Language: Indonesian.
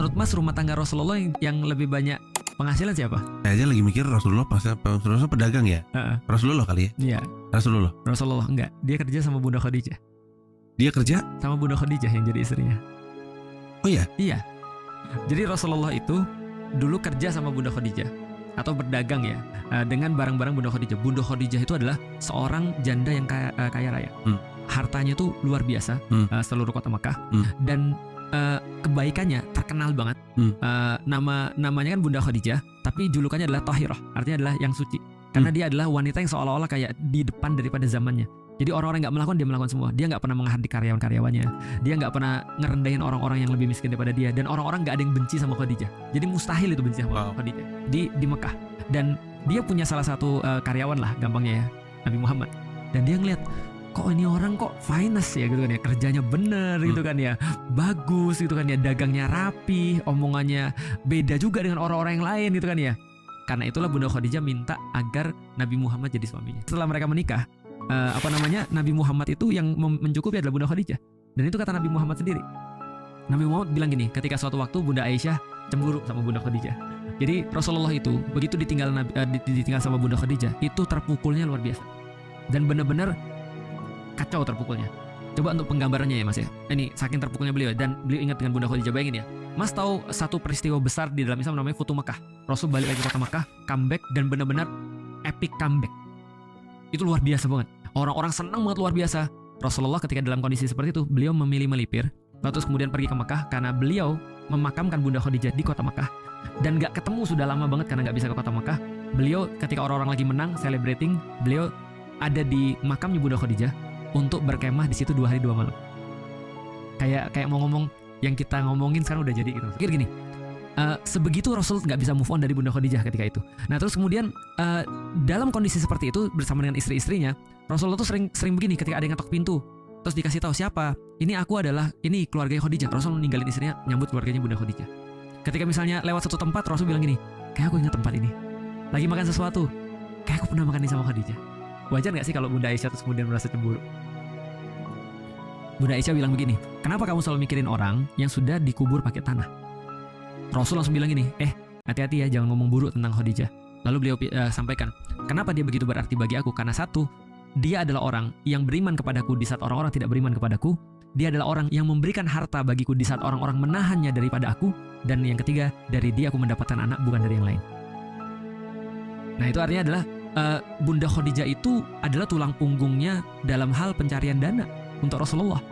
menurut Mas rumah tangga Rasulullah yang lebih banyak penghasilan siapa? Saya aja lagi mikir Rasulullah pedagang ya. Rasulullah kali ya. Iya. Rasulullah enggak. Dia kerja sama Bunda Khadijah. Dia kerja sama Bunda Khadijah yang jadi istrinya. Oh iya? Iya. Jadi Rasulullah itu dulu kerja sama Bunda Khadijah atau berdagang ya dengan barang-barang Bunda Khadijah. Bunda Khadijah itu adalah seorang janda yang kaya raya. Hartanya tuh luar biasa, seluruh kota Makkah. Dan kebaikannya terkenal banget. Namanya kan Bunda Khadijah, tapi julukannya adalah Thahirah, artinya adalah yang suci. Karena dia adalah wanita yang seolah-olah kayak di depan daripada zamannya. Jadi orang-orang nggak melakukan, dia melakukan semua. Dia nggak pernah menghardik karyawan-karyawannya. Dia nggak pernah ngerendahin orang-orang yang lebih miskin daripada dia. Dan orang-orang nggak ada yang benci sama Khadijah. Jadi mustahil itu benci sama Khadijah di Mekah. Dan dia punya salah satu karyawan lah, gampangnya ya, Nabi Muhammad. Dan dia ngeliat, kok ini orang kok finance ya gitu kan ya, kerjanya bener gitu kan ya, bagus gitu kan ya, dagangnya rapi, omongannya beda juga dengan orang-orang yang lain gitu kan ya. Karena itulah Bunda Khadijah minta agar Nabi Muhammad jadi suaminya. Setelah mereka menikah, Nabi Muhammad itu yang mencukupi adalah Bunda Khadijah. Dan itu kata Nabi Muhammad sendiri. Nabi Muhammad bilang gini, ketika suatu waktu Bunda Aisyah cemburu sama Bunda Khadijah. Jadi Rasulullah itu begitu ditinggal sama Bunda Khadijah, itu terpukulnya luar biasa. Dan benar-benar kacau terpukulnya. Coba untuk penggambarannya ya Mas ya. Ini saking terpukulnya beliau, dan beliau ingat dengan Bunda Khadijah. Bayangin ya, Mas tahu satu peristiwa besar di dalam Islam namanya Futu Makkah. Rasul balik lagi ke kota Makkah, comeback, dan benar-benar epic comeback. Itu luar biasa banget. Orang-orang senang banget, luar biasa. Rasulullah ketika dalam kondisi seperti itu, beliau memilih melipir, lalu kemudian pergi ke Makkah karena beliau memakamkan Bunda Khadijah di kota Makkah. Dan gak ketemu sudah lama banget karena gak bisa ke kota Makkah. Beliau ketika orang-orang lagi menang, celebrating, beliau ada di makamnya Bunda Khadijah untuk berkemah di situ 2 hari 2 malam. Kayak mau ngomong yang kita ngomongin sekarang udah jadi gitu. Pikir gini, sebegitu Rasul nggak bisa move on dari Bunda Khadijah ketika itu. Nah terus kemudian dalam kondisi seperti itu bersama dengan istri-istrinya, Rasulullah tuh sering begini ketika ada yang ngetok pintu, terus dikasih tahu siapa, ini keluarga Khadijah. Rasul ninggalin istrinya, nyambut keluarganya Bunda Khadijah. Ketika misalnya lewat satu tempat, Rasul bilang gini, kayak aku ingat tempat ini. Lagi makan sesuatu, kayak aku pernah makan ini sama Khadijah. Wajar nggak sih kalau Bunda Aisyah terus kemudian merasa cemburu? Bunda Aisyah bilang begini, kenapa kamu selalu mikirin orang yang sudah dikubur pakai tanah? Rasul langsung bilang gini, hati-hati ya, jangan ngomong buruk tentang Khadijah. Lalu beliau sampaikan, kenapa dia begitu berarti bagi aku? Karena satu, dia adalah orang yang beriman kepadaku di saat orang-orang tidak beriman kepadaku. Dia adalah orang yang memberikan harta bagiku di saat orang-orang menahannya daripada aku. Dan yang ketiga, dari dia aku mendapatkan anak, bukan dari yang lain. Nah itu artinya adalah Bunda Khadijah itu adalah tulang punggungnya dalam hal pencarian dana untuk Rasulullah.